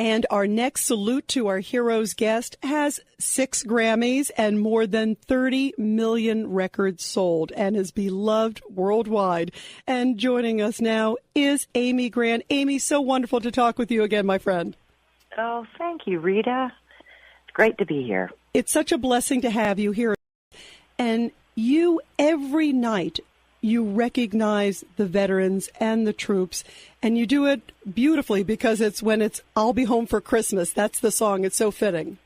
And our next Salute to Our Heroes guest has 6 Grammys and more than 30 million records sold and is beloved worldwide. And joining us now is Amy Grant. Amy, so wonderful to talk with you again, my friend. Oh, thank you, Rita. It's great to be here. It's such a blessing to have you here. And you, every night, you recognize the veterans and the troops, and you do it beautifully because it's I'll Be Home for Christmas. That's the song. It's so fitting.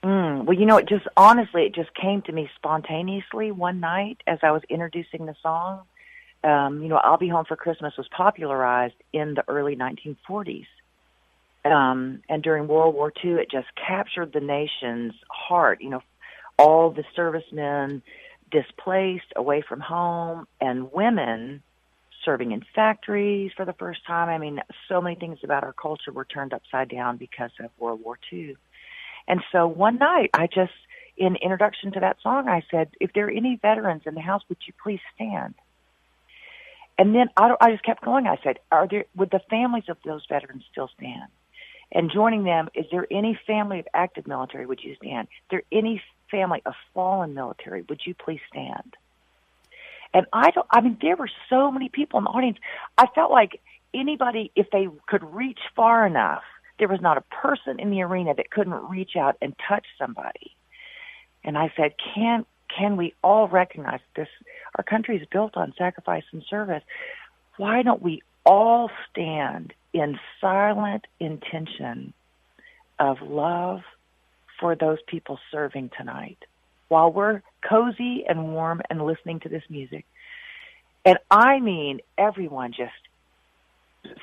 Well, it just came to me spontaneously one night as I was introducing the song. I'll Be Home for Christmas was popularized in the early 1940s. And during World War II, it just captured the nation's heart. All the servicemen displaced, away from home, and women serving in factories for the first time. I mean, so many things about our culture were turned upside down because of World War II. And so one night, in introduction to that song, I said, if there are any veterans in the house, would you please stand? And then I just kept going. I said, would the families of those veterans still stand? And joining them, is there any family of active military? Would you stand? Is there any family of fallen military? Would you please stand? And there were so many people in the audience. I felt like anybody, if they could reach far enough, there was not a person in the arena that couldn't reach out and touch somebody. And I said, can we all recognize this? Our country is built on sacrifice and service. Why don't we all stand in silent intention of love for those people serving tonight while we're cozy and warm and listening to this music? And I mean, everyone just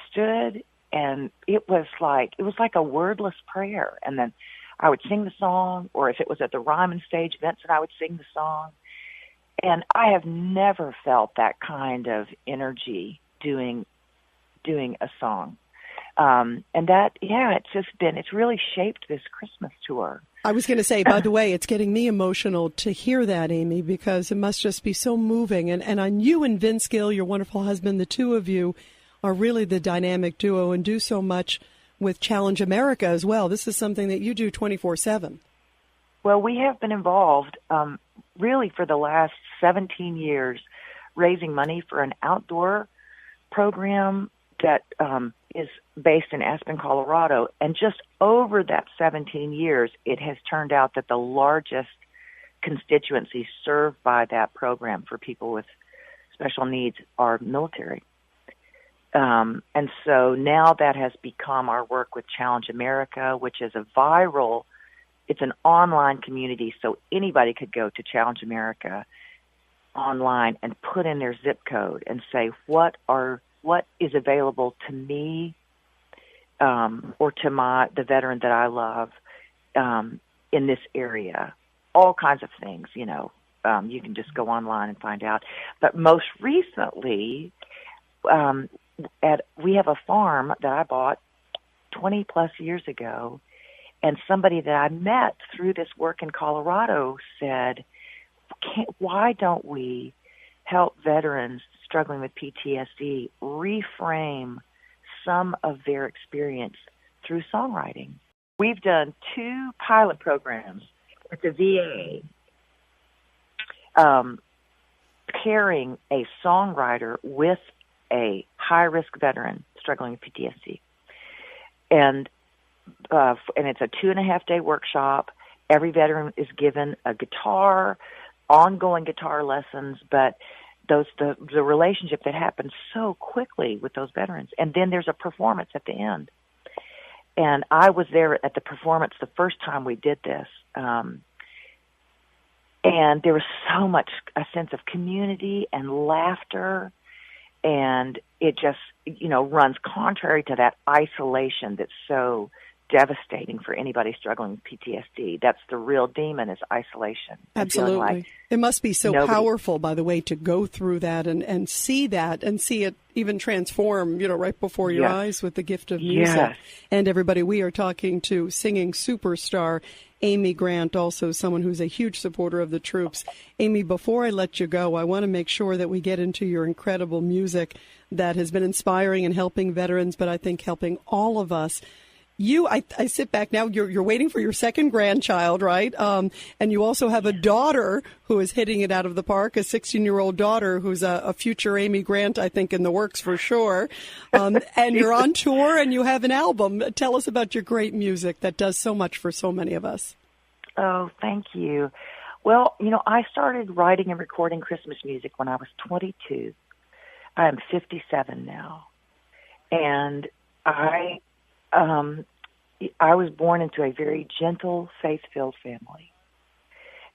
stood, and it was like a wordless prayer. And then I would sing the song, or if it was at the Ryman stage, Vincent, I would sing the song. And I have never felt that kind of energy doing a song. It's really shaped this Christmas tour. I was going to say, by the way, it's getting me emotional to hear that, Amy, because it must just be so moving. And on you and Vince Gill, your wonderful husband, the two of you are really the dynamic duo and do so much with Challenge America as well. This is something that you do 24/7. Well, we have been involved really for the last 17 years raising money for an outdoor program that is based in Aspen, Colorado. And just over that 17 years, it has turned out that the largest constituencies served by that program for people with special needs are military. And so now that has become our work with Challenge America, which is it's an online community, so anybody could go to Challenge America online and put in their zip code and say, what is available to me or to the veteran that I love in this area. All kinds of things, you can just go online and find out. But most recently, we have a farm that I bought 20 plus years ago, and somebody that I met through this work in Colorado said, why don't we help veterans struggling with PTSD reframe some of their experience through songwriting? We've done 2 pilot programs at the VA pairing a songwriter with a high-risk veteran struggling with PTSD. And it's a 2.5-day workshop. Every veteran is given a guitar, ongoing guitar lessons, but the relationship that happens so quickly with those veterans. And then there's a performance at the end. And I was there at the performance the first time we did this. And there was so much a sense of community and laughter. And it just, runs contrary to that isolation that's so devastating for anybody struggling with PTSD. That's the real demon, is isolation. Absolutely. Like it must be so powerful, by the way, to go through that and see that and see it even transform, right before your eyes with the gift of music. Yes. And everybody, we are talking to singing superstar Amy Grant, also someone who's a huge supporter of the troops. Amy, before I let you go, I want to make sure that we get into your incredible music that has been inspiring and helping veterans, but I think helping all of us. I sit back now. You're waiting for your second grandchild, right? And you also have a daughter who is hitting it out of the park, a 16-year-old daughter who's a future Amy Grant, I think, in the works for sure. And you're on tour and you have an album. Tell us about your great music that does so much for so many of us. Oh, thank you. Well, I started writing and recording Christmas music when I was 22. I am 57 now. And I was born into a very gentle, faith-filled family.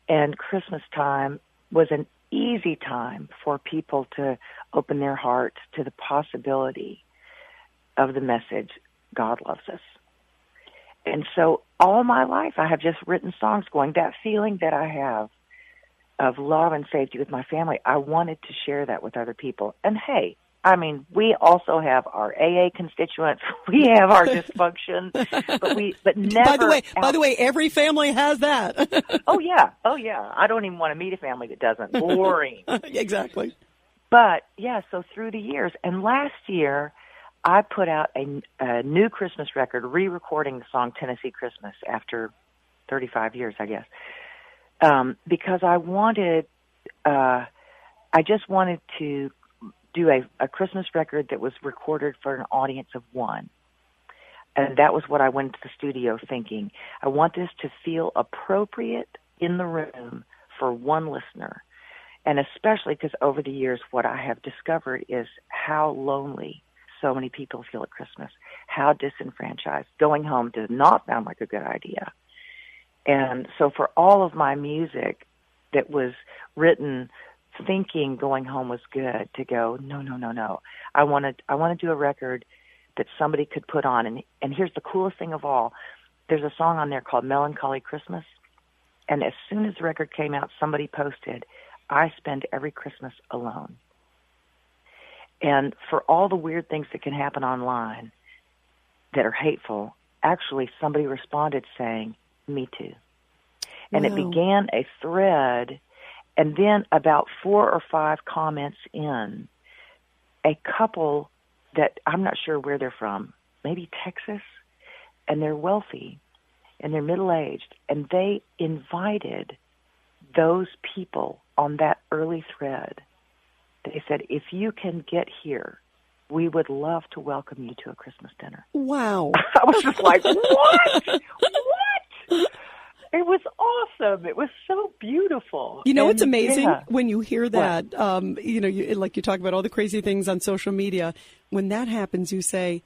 And Christmas time was an easy time for people to open their hearts to the possibility of the message, God loves us. And so all my life I have just written songs going, that feeling that I have of love and safety with my family, I wanted to share that with other people. And hey, I mean, we also have our AA constituents. We have our dysfunction, but never. By the way, every family has that. Oh yeah. I don't even want to meet a family that doesn't. Boring. Exactly. But yeah, so through the years, and last year, I put out a new Christmas record, re-recording the song Tennessee Christmas after 35 years, I guess, because I just wanted to do a Christmas record that was recorded for an audience of one. And that was what I went to the studio thinking. I want this to feel appropriate in the room for one listener. And especially because over the years, what I have discovered is how lonely so many people feel at Christmas, how disenfranchised. Going home does not sound like a good idea. And so for all of my music that was written thinking going home was good, to go, no. I want to do a record that somebody could put on. And here's the coolest thing of all. There's a song on there called Melancholy Christmas. And as soon as the record came out, somebody posted, I spend every Christmas alone. And for all the weird things that can happen online that are hateful, actually somebody responded saying, me too. And It began a thread. And then about 4 or 5 comments in, a couple that I'm not sure where they're from, maybe Texas, and they're wealthy, and they're middle-aged, and they invited those people on that early thread. They said, if you can get here, we would love to welcome you to a Christmas dinner. Wow. I was just like, what? What? It was awesome. It was so beautiful. It's amazing when you hear that, like you talk about all the crazy things on social media. When that happens, you say,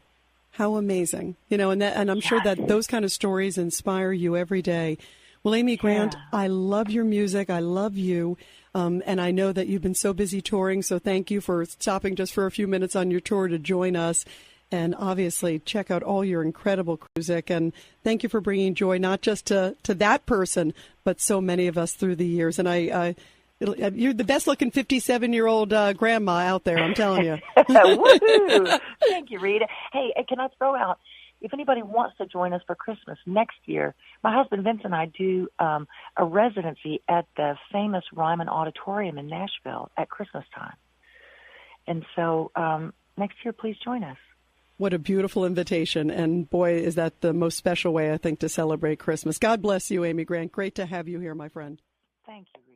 how amazing, and I'm sure that those kind of stories inspire you every day. Well, Amy Grant, I love your music. I love you. And I know that you've been so busy touring. So thank you for stopping just for a few minutes on your tour to join us. And obviously, check out all your incredible music. And thank you for bringing joy not just to that person, but so many of us through the years. And you're the best-looking 57-year-old grandma out there, I'm telling you. Woohoo! Thank you, Rita. Hey, can I throw out, if anybody wants to join us for Christmas next year, my husband Vince and I do a residency at the famous Ryman Auditorium in Nashville at Christmas time. And so next year, please join us. What a beautiful invitation. And boy, is that the most special way, I think, to celebrate Christmas. God bless you, Amy Grant. Great to have you here, my friend. Thank you.